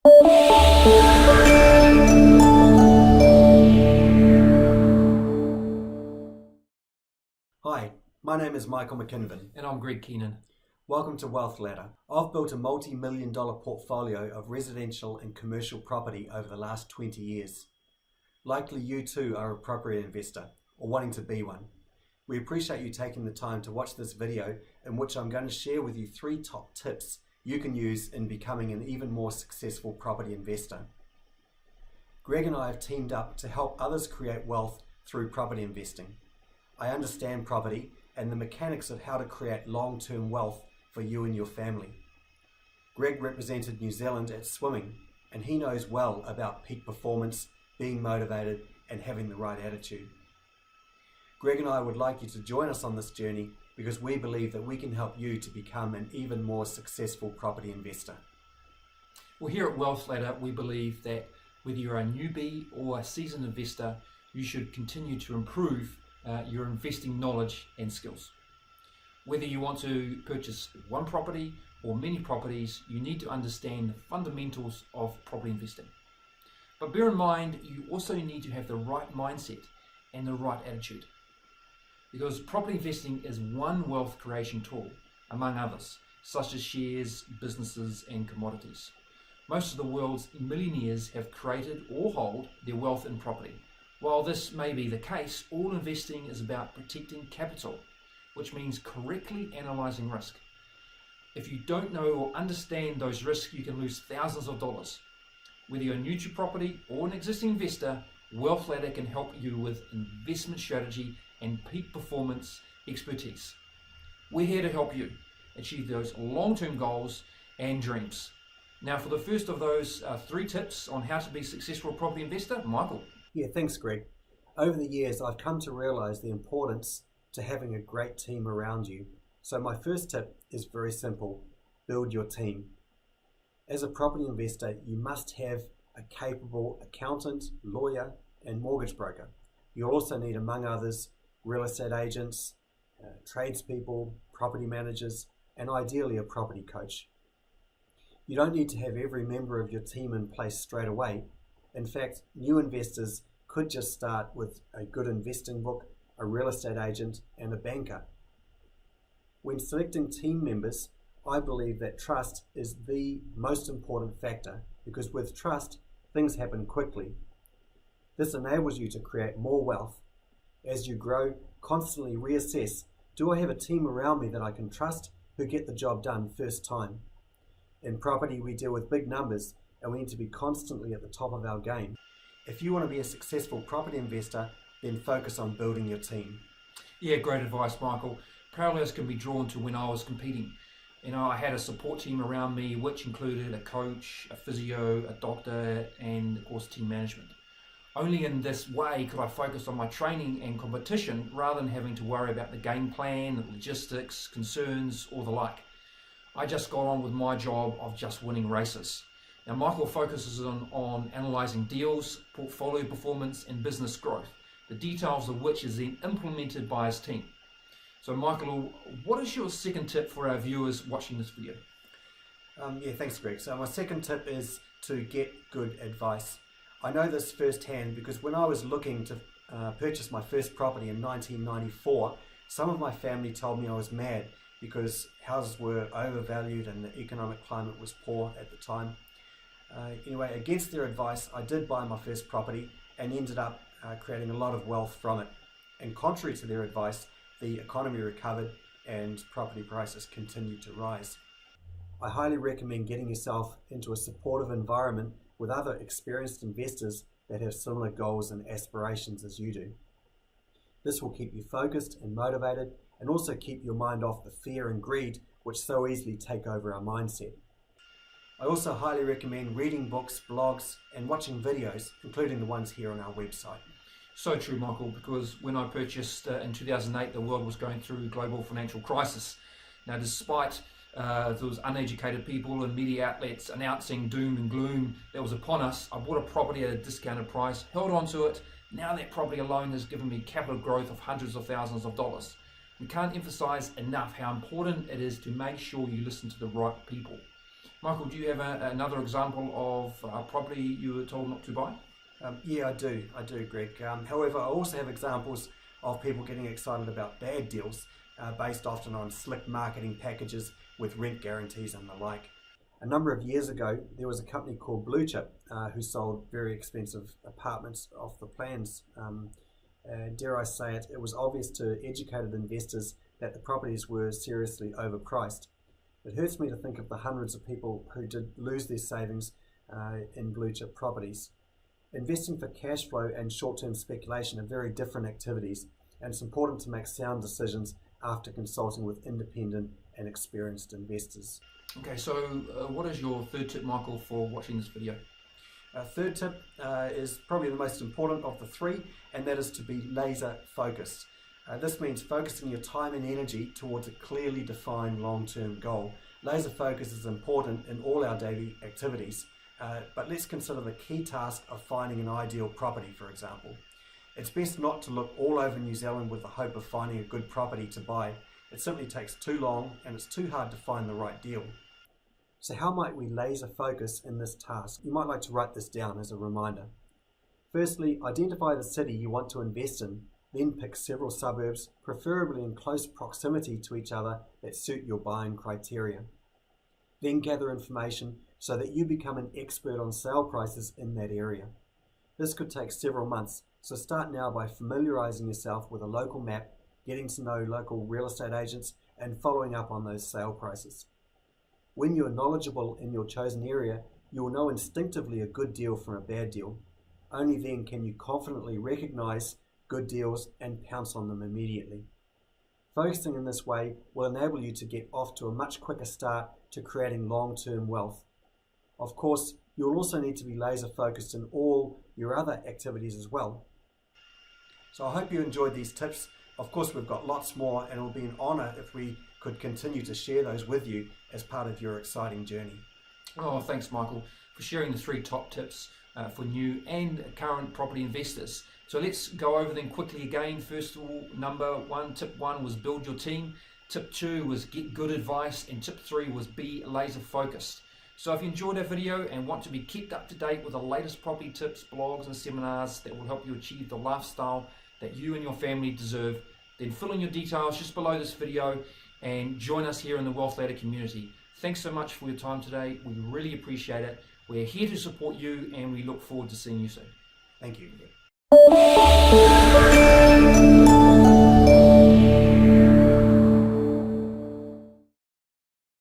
Hi, my name is Michael Mackinven. And I'm Greg Keenan. Welcome to Wealth Ladder. I've built a multi-million-dollar portfolio of residential and commercial property over the last 20 years. Likely you too are a property investor or wanting to be one. We appreciate you taking the time to watch this video in which I'm going to share with you 3 top tips you can use in becoming an even more successful property investor. Greg and I have teamed up to help others create wealth through property investing. I understand property and the mechanics of how to create long-term wealth for you and your family. Greg represented New Zealand at swimming, and he knows well about peak performance, being motivated, and having the right attitude. Greg and I would like you to join us on this journey because we believe that we can help you to become an even more successful property investor. Well, here at Wealth Ladder, we believe that whether you're a newbie or a seasoned investor, you should continue to improve your investing knowledge and skills. Whether you want to purchase one property or many properties, you need to understand the fundamentals of property investing. But bear in mind, you also need to have the right mindset and the right attitude. Because property investing is one wealth creation tool, among others, such as shares, businesses, and commodities. Most of the world's millionaires have created or hold their wealth in property. While this may be the case, all investing is about protecting capital, which means correctly analysing risk. If you don't know or understand those risks, you can lose thousands of dollars. Whether you're new to property or an existing investor, Wealth Ladder can help you with investment strategy and peak performance expertise. We're here to help you achieve those long-term goals and dreams. Now, for the first of those 3 tips on how to be a successful property investor, Michael. Yeah, thanks, Greg. Over the years, I've come to realize the importance to having a great team around you. So my first tip is very simple: build your team. As a property investor, you must have a capable accountant, lawyer, and mortgage broker. You also need, among others, real estate agents, tradespeople, property managers, and ideally a property coach. You don't need to have every member of your team in place straight away. In fact, new investors could just start with a good investing book, a real estate agent, and a banker. When selecting team members, I believe that trust is the most important factor, because with trust, things happen quickly. This enables you to create more wealth. As you grow, constantly reassess: do I have a team around me that I can trust, who get the job done first time? In property, we deal with big numbers, and we need to be constantly at the top of our game. If you want to be a successful property investor, then focus on building your team. Yeah, great advice, Michael. Parallels can be drawn to when I was competing. I had a support team around me, which included a coach, a physio, a doctor, and of course team management. Only in this way could I focus on my training and competition rather than having to worry about the game plan, logistics, concerns, or the like. I just got on with my job of just winning races. Now, Michael focuses on analysing deals, portfolio performance, and business growth, the details of which is then implemented by his team. So, Michael, what is your second tip for our viewers watching this video? Yeah, thanks, Greg. So my second tip is to get good advice. I know this firsthand because when I was looking to purchase my first property in 1994, some of my family told me I was mad because houses were overvalued and the economic climate was poor at the time. Anyway, against their advice, I did buy my first property and ended up creating a lot of wealth from it. And contrary to their advice, the economy recovered and property prices continued to rise. I highly recommend getting yourself into a supportive environment with other experienced investors that have similar goals and aspirations as you do. This will keep you focused and motivated, and also keep your mind off the fear and greed which so easily take over our mindset. I also highly recommend reading books, blogs, and watching videos, including the ones here on our website. So true, Michael, because when I purchased in 2008, the world was going through a global financial crisis. Now, despite those uneducated people and media outlets announcing doom and gloom that was upon us, I bought a property at a discounted price, held on to it. Now that property alone has given me capital growth of hundreds of thousands of dollars. We can't emphasize enough how important it is to make sure you listen to the right people. Michael, do you have another example of a property you were told not to buy? Yeah, I do, Greg. However, I also have examples of people getting excited about bad deals based often on slick marketing packages with rent guarantees and the like. A number of years ago, there was a company called Blue Chip who sold very expensive apartments off the plans. Dare I say it, it was obvious to educated investors that the properties were seriously overpriced. It hurts me to think of the hundreds of people who did lose their savings in blue chip properties. Investing for cash flow and short-term speculation are very different activities, and it's important to make sound decisions after consulting with independent and experienced investors. Okay, so what is your third tip, Michael, for watching this video? Third tip is probably the most important of the three, and that is to be laser focused. This means focusing your time and energy towards a clearly defined long-term goal. Laser focus is important in all our daily activities, but let's consider the key task of finding an ideal property, for example. It's best not to look all over New Zealand with the hope of finding a good property to buy. It simply takes too long and it's too hard to find the right deal. So how might we laser focus in this task? You might like to write this down as a reminder. Firstly, identify the city you want to invest in, then pick several suburbs, preferably in close proximity to each other, that suit your buying criteria. Then gather information so that you become an expert on sale prices in that area. This could take several months, so start now by familiarizing yourself with a local map, getting to know local real estate agents, and following up on those sale prices. When you are knowledgeable in your chosen area, you will know instinctively a good deal from a bad deal. Only then can you confidently recognize good deals and pounce on them immediately. Focusing in this way will enable you to get off to a much quicker start to creating long-term wealth. Of course, you'll also need to be laser focused in all your other activities as well. So I hope you enjoyed these tips. Of course, we've got lots more, and it will be an honor if we could continue to share those with you as part of your exciting journey. Oh, thanks, Michael, for sharing the 3 top tips for new and current property investors. So let's go over them quickly again. First of all, tip 1 was build your team. Tip 2 was get good advice, and tip 3 was be laser focused. So if you enjoyed our video and want to be kept up to date with the latest property tips, blogs and seminars that will help you achieve the lifestyle that you and your family deserve, then fill in your details just below this video and join us here in the Wealth Ladder community. Thanks so much for your time today. We really appreciate it. We're here to support you, and we look forward to seeing you soon. Thank you.